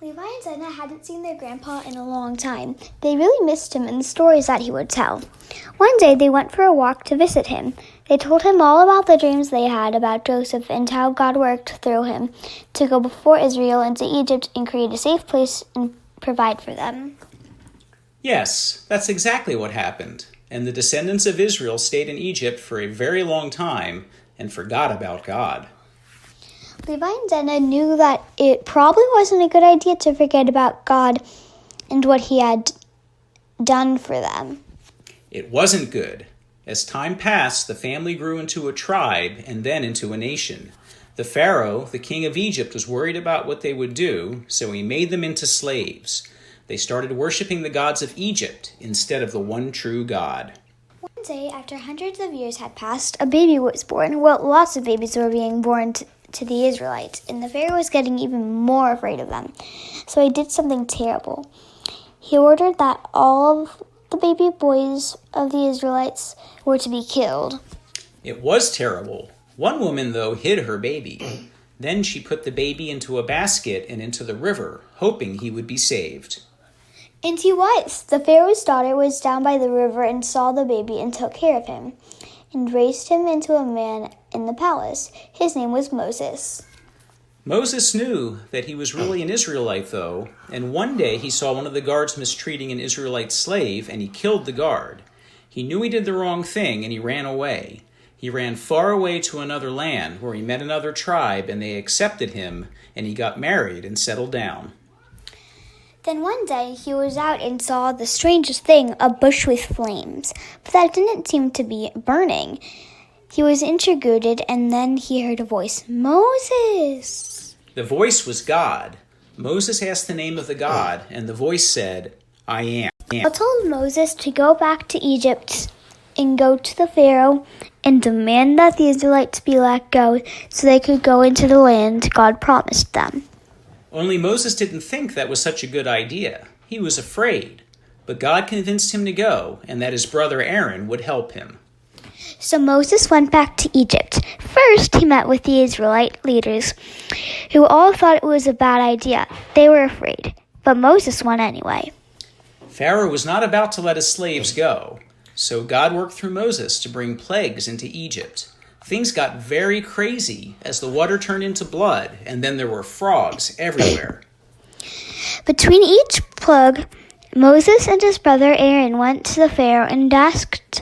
Levi and Zena hadn't seen their grandpa in a long time. They really missed him and the stories that he would tell. One day they went for a walk to visit him. They told him all about the dreams they had about Joseph and how God worked through him to go before Israel into Egypt and create a safe place and provide for them. Yes, that's exactly what happened. And the descendants of Israel stayed in Egypt for a very long time and forgot about God. Levi and Zena knew that it probably wasn't a good idea to forget about God and what he had done for them. It wasn't good. As time passed, the family grew into a tribe and then into a nation. The Pharaoh, the king of Egypt, was worried about what they would do, so he made them into slaves. They started worshiping the gods of Egypt instead of the one true God. One day, after hundreds of years had passed, a baby was born. Well, lots of babies were being born to the Israelites, and the Pharaoh was getting even more afraid of them. So he did something terrible. He ordered that all of the baby boys of the Israelites were to be killed. It was terrible. One woman, though, hid her baby. Then she put the baby into a basket and into the river, hoping he would be saved. And he was. The Pharaoh's daughter was down by the river and saw the baby and took care of him, and raised him into a man in the palace. His name was Moses. Moses knew that he was really an Israelite, though, and one day he saw one of the guards mistreating an Israelite slave, and he killed the guard. He knew he did the wrong thing, and he ran away. He ran far away to another land, where he met another tribe, and they accepted him, and he got married and settled down. Then one day he was out and saw the strangest thing, a bush with flames. But that didn't seem to be burning. He was intrigued, and then he heard a voice, "Moses!" The voice was God. Moses asked the name of the God, and the voice said, "I am." God told Moses to go back to Egypt and go to the Pharaoh and demand that the Israelites be let go so they could go into the land God promised them. Only Moses didn't think that was such a good idea. He was afraid. But God convinced him to go, and that his brother Aaron would help him. So Moses went back to Egypt. First, he met with the Israelite leaders, who all thought it was a bad idea. They were afraid, but Moses went anyway. Pharaoh was not about to let his slaves go, so God worked through Moses to bring plagues into Egypt. Things got very crazy as the water turned into blood, and then there were frogs everywhere. Between each plague, Moses and his brother Aaron went to the Pharaoh and asked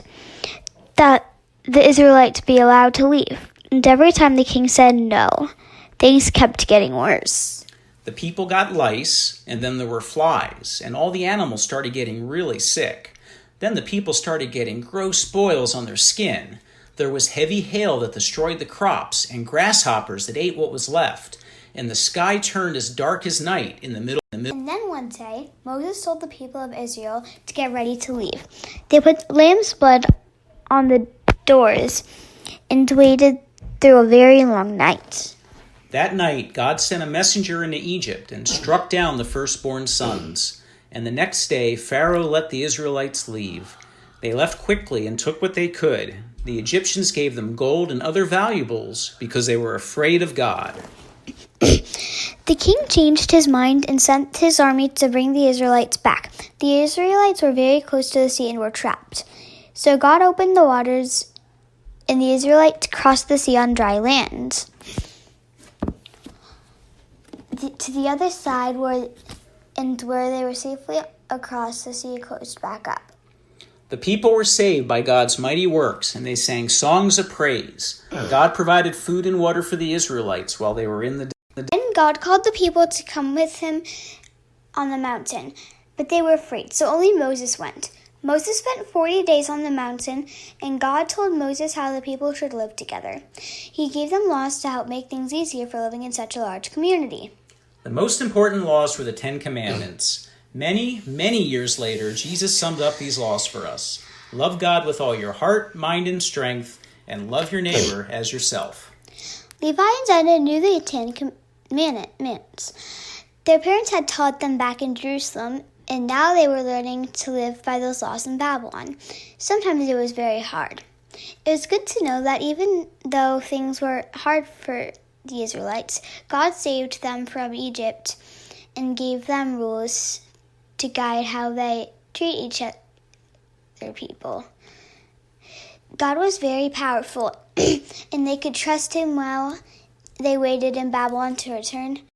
that the Israelites be allowed to leave. And every time the king said no, things kept getting worse. The people got lice, and then there were flies, and all the animals started getting really sick. Then the people started getting gross boils on their skin. There was heavy hail that destroyed the crops, and grasshoppers that ate what was left. And the sky turned as dark as night in the middle. And then one day, Moses told the people of Israel to get ready to leave. They put lamb's blood on the doors and waited through a very long night. That night, God sent a messenger into Egypt and struck down the firstborn sons. And the next day, Pharaoh let the Israelites leave. They left quickly and took what they could. The Egyptians gave them gold and other valuables because they were afraid of God. The king changed his mind and sent his army to bring the Israelites back. The Israelites were very close to the sea and were trapped. So God opened the waters, and the Israelites crossed the sea on dry land. To the other side, where they were safely across, the sea closed back up. The people were saved by God's mighty works, and they sang songs of praise. God provided food and water for the Israelites while they were in the Then God called the people to come with him on the mountain, but they were afraid, so only Moses went. Moses spent 40 days on the mountain, and God told Moses how the people should live together. He gave them laws to help make things easier for living in such a large community. The most important laws were the 10 Commandments. Many, many years later, Jesus summed up these laws for us. Love God with all your heart, mind, and strength, and love your neighbor as yourself. Levi and Zena knew the 10 Commandments. Their parents had taught them back in Jerusalem, and now they were learning to live by those laws in Babylon. Sometimes it was very hard. It was good to know that even though things were hard for the Israelites, God saved them from Egypt and gave them rules to guide how they treat each other people. God was very powerful, and they could trust him while they waited in Babylon to return.